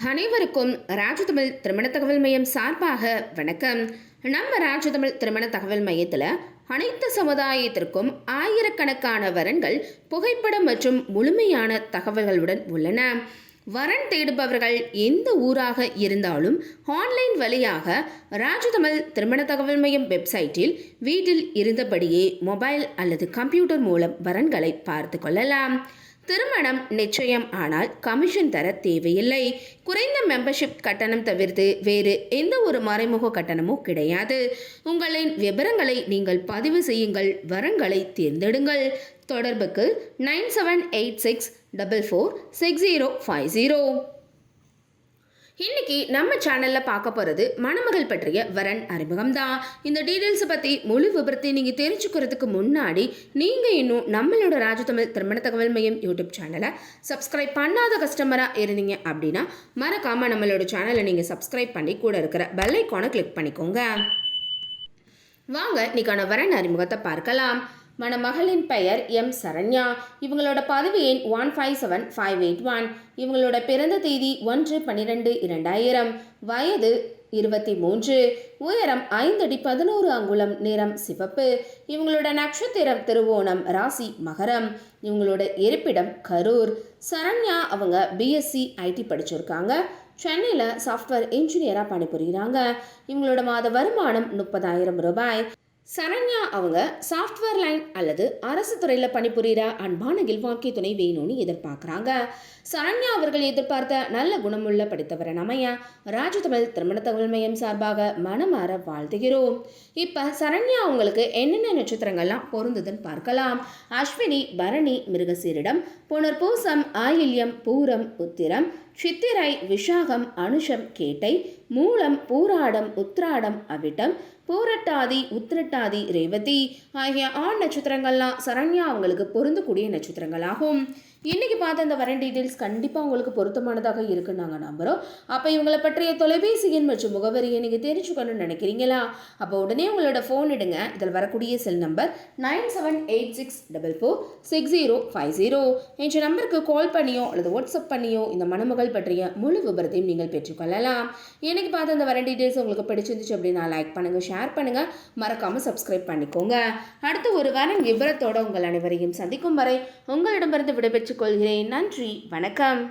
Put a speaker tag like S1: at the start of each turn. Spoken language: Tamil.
S1: அனைவருக்கும் ராஜதமிழ் திருமண தகவல் மையம் சார்பாக வணக்கம். நம்ம ராஜதமிழ் திருமண தகவல் மையத்தில் அனைத்து சமுதாயத்திற்கும் ஆயிரக்கணக்கான வரன்கள் புகைப்படம் மற்றும் முழுமையான தகவல்களுடன் உள்ளன. வரன் தேடுபவர்கள் எந்த ஊராக இருந்தாலும் ஆன்லைன் வழியாக ராஜதமிழ் திருமண தகவல் மையம் வெப்சைட்டில் வீட்டில் இருந்தபடியே மொபைல் அல்லது கம்ப்யூட்டர் மூலம் வரன்களை பார்த்து கொள்ளலாம். திருமணம் நிச்சயம் ஆனால் கமிஷன் தர தேவையில்லை. குறைந்த மெம்பர்ஷிப் கட்டணம் தவிர்த்து வேறு எந்த ஒரு மறைமுக கட்டணமும் கிடையாது. உங்களின் விவரங்களை நீங்கள் பதிவு செய்யுங்கள், வரங்களை தேர்ந்தெடுங்கள். தொடர்புக்கு 9786446050. இன்னைக்கு நம்ம சேனல்ல பார்க்க போறது மணமகள் பற்றிய வரன் அறிமுகம் தான். இந்த டீடைல்ஸை பத்தி முழு விபரத்தை நீங்க தெரிஞ்சுக்கிறதுக்கு முன்னாடி நீங்க இன்னும் நம்மளோட ராஜதமிழ் திருமண தகவல் மையம் யூடியூப் சேனலை சப்ஸ்கிரைப் பண்ணாத கஸ்டமரா இருந்தீங்க அப்படின்னா மறக்காம நம்மளோட சேனலை நீங்க சப்ஸ்கிரைப் பண்ணி கூட இருக்கிற பெல் ஐகானை கிளிக் பண்ணிக்கோங்க. வாங்க இன்னைக்கான வரன் அறிமுகத்தை பார்க்கலாம். மணமகளின் பெயர் எம் சரண்யா. இவங்களோட பதவி எண் 157581. இவங்களோட பிறந்த தேதி 1/12/2000. வயது 23. உயரம் 5 அடி 11 அங்குலம். நிறம் சிவப்பு. இவங்களோட நட்சத்திரம் திருவோணம். ராசி மகரம். இவங்களோட இருப்பிடம் கரூர். சரண்யா அவங்க பிஎஸ்சி ஐடி படிச்சிருக்காங்க. சென்னையில் சாஃப்ட்வேர் இன்ஜினியராக பணிபுரிகிறாங்க. இவங்களோட மாத வருமானம் 30,000 ரூபாய். சரண்யா அவங்க சாஃப்ட்வேர் லைன் அல்லது அரசு துறையில் பணிபுரிகிற அன்பான இல்வாக்கிய துணை வேணும்னு எதிர்பார்க்குறாங்க. சரண்யா அவர்கள் எதிர்பார்த்த நல்ல குணமுள்ள படித்தவரை அமைய ராஜதமிழ் திருமண தகவல் மையம் சார்பாக மனமாற வாழ்த்துகிறோம். இப்போ சரண்யா அவங்களுக்கு என்னென்ன நட்சத்திரங்கள்லாம் பொருந்துதுன்னு பார்க்கலாம். அஸ்வினி, பரணி, மிருகசீரிடம், புனர்பூசம், ஆயில்யம், பூரம், உத்திரம், சித்திரை, விஷாகம், அனுஷம், கேட்டை, மூலம், பூராடம், உத்ராடம், அவிட்டம், பூரட்டாதி, உத்திரட்டாதி, ரேவதி ஆகிய ஆண் நட்சத்திரங்கள்லாம் சரண்யா அவங்களுக்கு பொருந்தக்கூடிய நட்சத்திரங்களாகும். இன்னைக்கு பார்த்த அந்த வரன் டீட்டெயில்ஸ் கண்டிப்பாக உங்களுக்கு பொருத்தமானதாக இருக்குன்னு நாங்கள் நம்புகிறோம். அப்போ இவங்களை பற்றிய தொலைபேசி எண் மற்றும் முகவரியை நீங்கள் தெரிஞ்சுக்கணும்னு நினைக்கிறீங்களா? அப்போ உடனே உங்களோட ஃபோன் எடுங்க. இதில் வரக்கூடிய செல் நம்பர் 9786446050 என்ற நம்பருக்கு கால் பண்ணியோ அல்லது வாட்ஸ்அப் பண்ணியோ இந்த மணமகள் பற்றிய முழு விபரத்தையும் நீங்கள் பெற்றுக்கொள்ளலாம். இன்னைக்கு பார்த்த அந்த வரன் டீட்டெயில்ஸ் உங்களுக்கு பிடிச்சிருந்துச்சு அப்படின்னா லைக் பண்ணுங்கள், ஷேர் பண்ணுங்கள், மறக்காமல் சப்ஸ்கிரைப் பண்ணிக்கோங்க. அடுத்து ஒரு வரன் விவரத்தோடு உங்கள் அனைவரையும் சந்திக்கும் வரை உங்களிடமிருந்து விடைபெற்றுக் கொள்கிறேன். நன்றி, வணக்கம்.